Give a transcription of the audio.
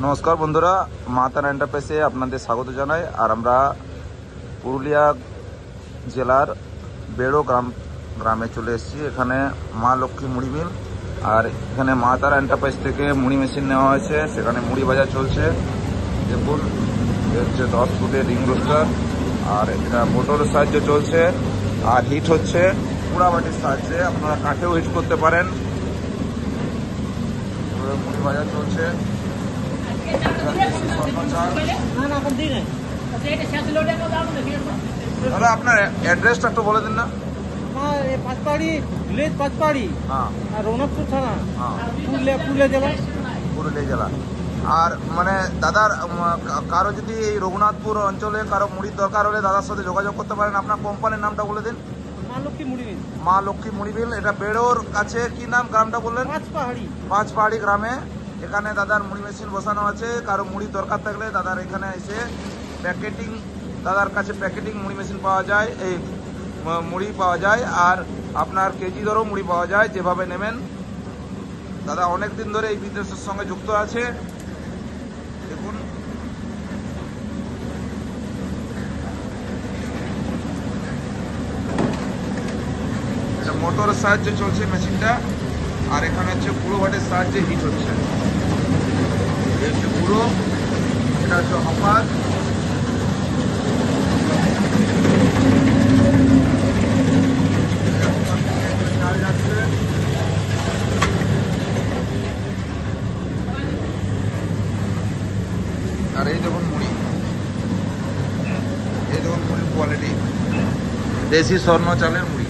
নমস্কার বন্ধুরা, মা তারা এন্টারপ্রাইজে আপনাদের স্বাগত জানাই। আর আমরা পুরুলিয়া জেলার বেড়ো গ্রামে চলে এসেছি। এখানে মা লক্ষ্মী মুড়ি মিল, আর এখানে মা তারা এন্টারপ্রাইজ থেকে মুড়ি মেশিন নেওয়া হয়েছে। সেখানে মুড়ি ভাজা চলছে। দেখুন, হচ্ছে 10 ফুটের রিং রোস্টার, আর এটা মোটরের সাহায্যে চলছে। আর হিট হচ্ছে পোড়াবাটির সাহায্যে, আপনারা কাঠেও হিট করতে পারেন। মুড়ি ভাজা চলছে। দাদা, আপনার অ্যাড্রেসটা একটু বলে দিন না। পাঁচপাড়ি ভিলেজ, পাঁচপাড়ি, হ্যাঁ, আর রৌনকপুর থানা, হ্যাঁ, পুরুলিয়া জেলা। পুরুলিয়া জেলা। আর মানে দাদার কারো যদি এই রঘুনাথপুর অঞ্চলে কারো মুড়ির দরকার হলে দাদার সাথে যোগাযোগ করতে পারেন। আপনার কোম্পানির নামটা বলে দিন। মা লক্ষ্মী মুড়ি মিল। মা লক্ষ্মী মুড়ি মিল। এটা বেড়োর কাছে কি নাম গ্রামটা বললেন? পাঁচপাহাড়ি গ্রামে। এখানে দাদার মুড়ি মেশিন বসানো আছে। কারো মুড়ি দরকার থাকলে দাদার এখানে এসে প্যাকেটিং, দাদার কাছে প্যাকেটিং মুড়ি মেশিন পাওয়া যায়, এই মুড়ি পাওয়া যায়। আর আপনার কেজি দরেও মুড়ি পাওয়া যায়, যেভাবে নেবেন। দাদা অনেক দিন ধরে এই বিজনেসের সঙ্গে যুক্ত আছে। দেখুন, এটা মোটরের সাহায্যে চলছে মেশিনটা। আর এখানে হচ্ছে গুঁড়ো ভাটের সাহায্যে হিট হচ্ছে। এই হচ্ছে গুঁড়ো, এটা হচ্ছে হপার। আর এই দেখুন মুড়ি, এই দেখুন মুড়ির কোয়ালিটি, দেশি স্বর্ণ চালের মুড়ি।